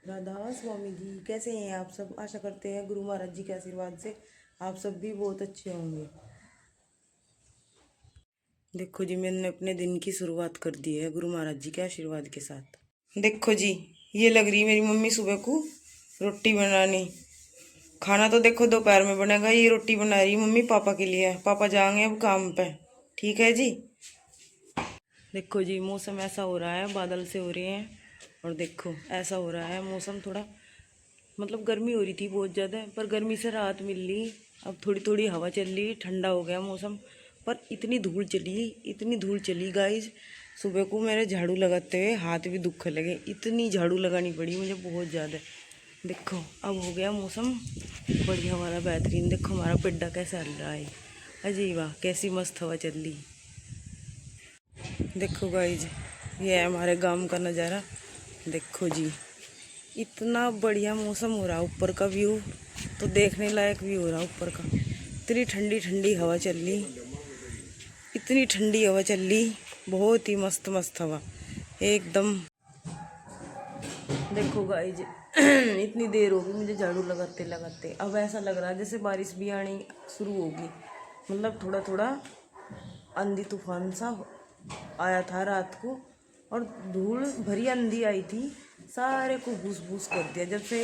राधा स्वामी जी, कैसे हैं आप सब। आशा करते हैं गुरु महाराज जी के आशीर्वाद से आप सब भी बहुत अच्छे होंगे। देखो जी, मैंने अपने दिन की शुरुआत कर दी है गुरु महाराज जी के आशीर्वाद के साथ। देखो जी, ये लग रही मेरी मम्मी सुबह को रोटी बनानी। खाना तो देखो दोपहर में बनेगा, ये रोटी बना रही मम्मी पापा के लिए। पापा जाएंगे अब काम पे, ठीक है जी। देखो जी, मौसम ऐसा हो रहा है, बादल से हो रहे हैं और देखो ऐसा हो रहा है मौसम। थोड़ा मतलब गर्मी हो रही थी बहुत ज़्यादा, पर गर्मी से राहत मिल रही। अब थोड़ी थोड़ी हवा चल रही, ठंडा हो गया मौसम। पर इतनी धूल चली गाइज, सुबह को मेरे झाड़ू लगाते हुए हाथ भी दुख लगे। इतनी झाड़ू लगानी पड़ी मुझे बहुत ज़्यादा। देखो अब हो गया मौसम बढ़िया वाला, बेहतरीन। देखो हमारा पेड्डा कैसा हल रहा है, अजी वाह कैसी मस्त हवा चल रही। देखो गाइज, ये है हमारे गांव का नज़ारा। देखो जी, इतना बढ़िया मौसम हो रहा, ऊपर का व्यू तो देखने लायक व्यू हो रहा ऊपर का। इतनी ठंडी ठंडी हवा चल रही, इतनी ठंडी हवा चल रही, बहुत ही मस्त मस्त हवा एकदम। देखो गाइज, इतनी देर होगी मुझे झाड़ू लगाते लगाते। अब ऐसा लग रहा है जैसे बारिश भी आनी शुरू होगी। मतलब थोड़ा थोड़ा आंधी तूफान सा आया था रात को, और धूल भरी आंधी आई थी, सारे को भूस भूस कर दिया। जब से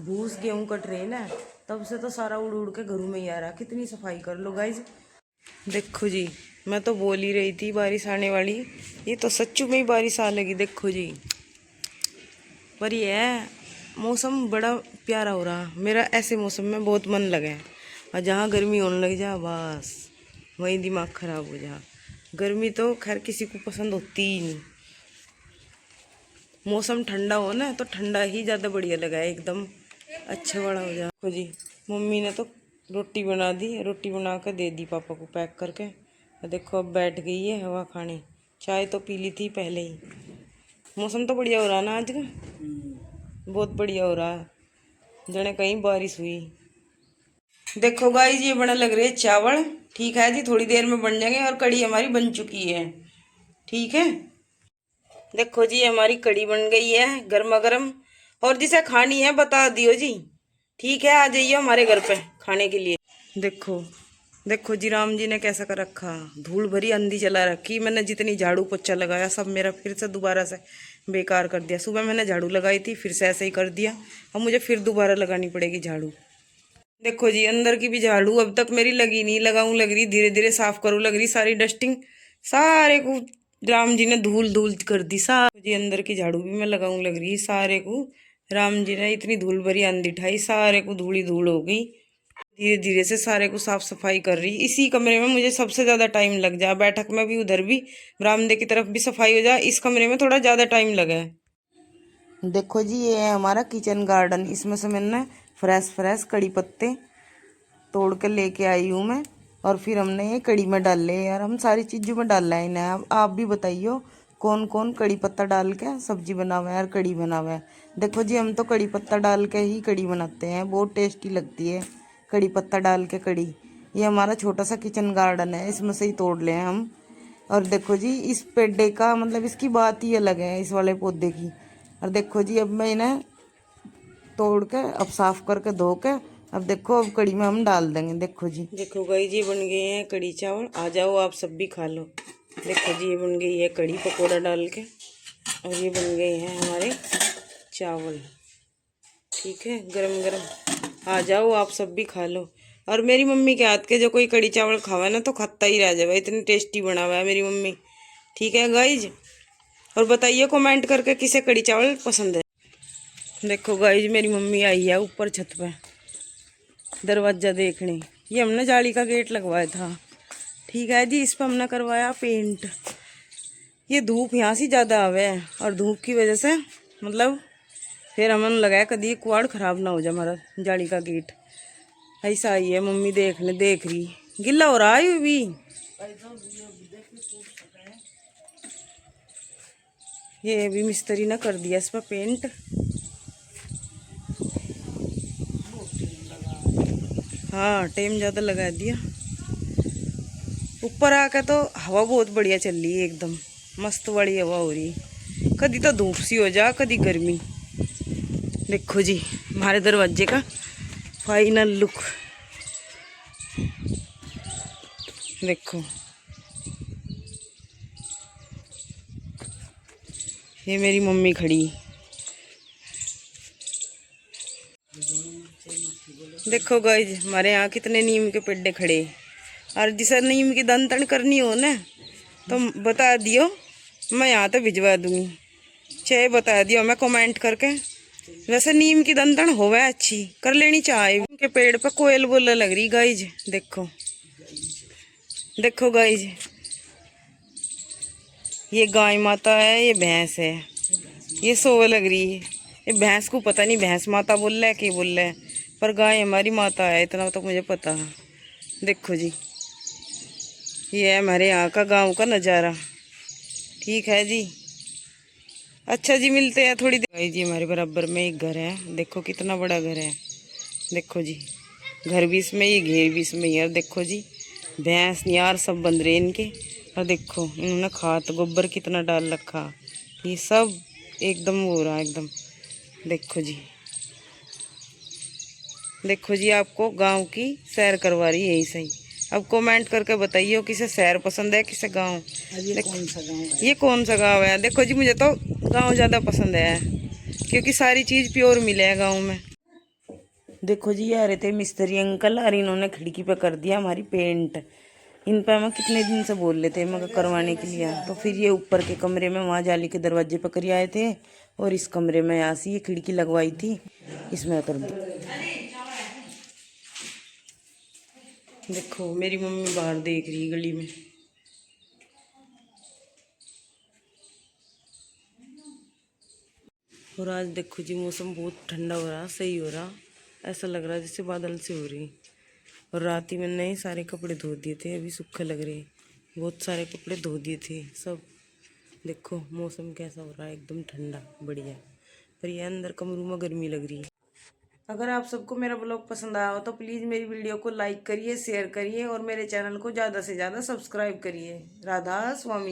भूस गेहूं का ट्रेन है तब से तो सारा उड़ उड़ के घरों में ही आ रहा। कितनी सफाई कर लो गाइज। देखो जी, मैं तो बोल ही रही थी बारिश आने वाली, ये तो सच्चू में ही बारिश आ लगी। देखो जी, पर ये है मौसम बड़ा प्यारा हो रहा। मेरा ऐसे मौसम में बहुत मन लगा है, और जहाँ गर्मी होने लग जा बस वहीं दिमाग खराब हो जा। गर्मी तो खैर किसी को पसंद होती ही नहीं। मौसम ठंडा हो ना तो ठंडा ही ज़्यादा बढ़िया लगा है, एकदम अच्छा बड़ा हो जा। देखो जी, मम्मी ने तो रोटी बना दी, रोटी बना कर दे दी पापा को पैक करके। और देखो अब बैठ गई है हवा खाने। चाय तो पी ली थी पहले ही। मौसम तो बढ़िया हो रहा ना आज का, बहुत बढ़िया हो रहा है, जने कहीं बारिश हुई। देखो गाइस, ये बना लग रहे चावल। ठीक है जी, थोड़ी देर में बन जाएंगे। और कढ़ी हमारी बन चुकी है, ठीक है। देखो जी, हमारी कढ़ी बन गई है गर्मा गर्म। और जिसे खानी है बता दियो जी, ठीक है, आ जाइए हमारे घर पे खाने के लिए। देखो देखो जी, राम जी ने कैसा कर रखा, धूल भरी आंधी चला रखी। मैंने जितनी झाड़ू पोछा लगाया सब मेरा फिर से दोबारा से बेकार कर दिया। सुबह मैंने झाड़ू लगाई थी, फिर से ऐसे ही कर दिया। अब मुझे फिर दोबारा लगानी पड़ेगी झाड़ू। देखो जी, अंदर की भी झाड़ू अब तक मेरी लगी नहीं, लगाऊं लग रही, धीरे धीरे साफ करूं लग रही। सारी डस्टिंग सारे को राम जी ने धूल धूल कर दी। सारे जी अंदर की झाड़ू भी मैं लगाऊं लग रही, सारे को राम जी ने इतनी धूल भरी आंधी उठाई, सारे को धूल ही धूल हो गई। धीरे धीरे से सारे को साफ सफाई कर रही। इसी कमरे में मुझे सबसे ज्यादा टाइम लग जाए, बैठक में भी, उधर भी, बरामदे की तरफ भी सफाई हो जाए। इस कमरे में थोड़ा ज्यादा टाइम लगा है। देखो जी, ये है हमारा किचन गार्डन। इसमें से मैंने फ्रेश फ्रेश कड़ी पत्ते तोड़ के लेके आई हूँ मैं, और फिर हमने ये कड़ी में डाल ले। यार हम सारी चीज़ों में डाल रहे हैं इन्हें। अब आप भी बताइयो कौन कौन कड़ी पत्ता डाल के सब्जी बना हुआ है और कड़ी बना हुआ है। देखो जी, हम तो कड़ी पत्ता डाल के ही कड़ी बनाते हैं, बहुत टेस्टी लगती है कड़ी पत्ता डाल के कड़ी। ये हमारा छोटा सा किचन गार्डन है, इसमें से ही तोड़ ले हम। और देखो जी, इस पेड़े का मतलब इसकी बात ही अलग है, इस वाले पौधे की। और देखो जी, अब मैं इन्हें तोड़ के अब साफ करके धो के अब देखो अब कड़ी में हम डाल देंगे। देखो जी, देखो गाइस, ये बन गए हैं कड़ी चावल। आ जाओ आप सब भी खा लो। देखो जी, ये बन गई है कड़ी पकौड़ा डाल के, और ये बन गए हैं हमारे चावल, ठीक है, गरम गरम। आ जाओ आप सब भी खा लो। और मेरी मम्मी के हाथ के जो कोई कड़ी चावल खावा ना तो खाता ही रह जाए, इतनी टेस्टी बना हुआ है मेरी मम्मी, ठीक है गाइज। और बताइए कमेंट करके किसे कड़ी चावल पसंद है। देखो गाइज, मेरी मम्मी आई है ऊपर छत पे दरवाजा देखने। ये हमने जाली का गेट लगवाया था, ठीक है जी। इस पर हमने करवाया पेंट। ये धूप यहाँ से ज़्यादा आवे है, और धूप की वजह से मतलब फिर हमने लगाया कभी कुआड़ खराब ना हो जाए हमारा जाली का गेट। ऐसा ही है, मम्मी देखने देख रही, गिल्ला हो रहा है भी। ये भी मिस्त्री ने कर दिया इस पर पेंट। हाँ, टाइम ज़्यादा लगा दिया। ऊपर आके तो हवा बहुत बढ़िया चल रही है, एकदम मस्त वाली हवा हो रही। कभी तो धूप सी हो जा, कभी गर्मी। देखो जी हमारे दरवाजे का फाइनल लुक देखो। ये मेरी मम्मी खड़ी। देखो गाइज हमारे यहाँ कितने नीम के पेड़े खड़े। और जिसे नीम की दंतन करनी हो ना तो बता दियो, मैं यहाँ तो भिजवा दूंगी। चाहे बता दियो मैं कमेंट करके। वैसे नीम की दंतन होवे अच्छी कर लेनी चाहिए। नीम के पेड़ पे कोयल बोलने लग रही गाइज। देखो देखो गाइज, ये गाय माता है, ये भैंस है, ये सोवे लग रही है। ये भैंस को पता नहीं भैंस माता बोल रहा है कि बोल रहा है, पर गाय हमारी माता है इतना तो मुझे पता है। देखो जी ये है हमारे यहाँ का गांव का नज़ारा। ठीक है जी, अच्छा जी मिलते हैं थोड़ी देर। जी हमारे बराबर में एक घर है, देखो कितना बड़ा घर है। देखो जी घर भी इसमें ही, घेर भी इसमें ही। और देखो जी भैंस यार सब बंद रहे इनके। और देखो इन्होंने खाद गोबर कितना डाल रखा, ये सब एकदम हो रहा एकदम। देखो जी, देखो जी आपको गांव की सैर करवा रही है यही सही। अब कमेंट करके बताइए किसे शहर पसंद है किसे गांव। ये कौन सा गांव है? ये कौन सा गांव है? देखो जी मुझे तो गांव ज़्यादा पसंद है क्योंकि सारी चीज़ प्योर मिले है गांव में। देखो जी ये आ रहे थे मिस्त्री अंकल और इन्होंने खिड़की पे कर दिया हमारी पेंट। इन पे हम कितने दिन से बोल रहे थे मगर करवाने के लिए। तो फिर ये ऊपर के कमरे में वहाँ जाली के दरवाजे पर कर आए थे और इस कमरे में यहाँ से ये खिड़की लगवाई थी इसमें कर दी। देखो मेरी मम्मी बाहर देख रही गली में। और आज देखो जी मौसम बहुत ठंडा हो रहा, सही हो रहा, ऐसा लग रहा जैसे बादल से हो रही। और रात ही मैंने सारे कपड़े धो दिए थे, अभी सूखे लग रहे। बहुत सारे कपड़े धो दिए थे सब। देखो मौसम कैसा हो रहा है, एकदम ठंडा बढ़िया। पर ये अंदर कमरों में गर्मी लग रही है। अगर आप सबको मेरा ब्लॉग पसंद आया हो तो प्लीज़ मेरी वीडियो को लाइक करिए, शेयर करिए और मेरे चैनल को ज़्यादा से ज़्यादा सब्सक्राइब करिए। राधा स्वामी।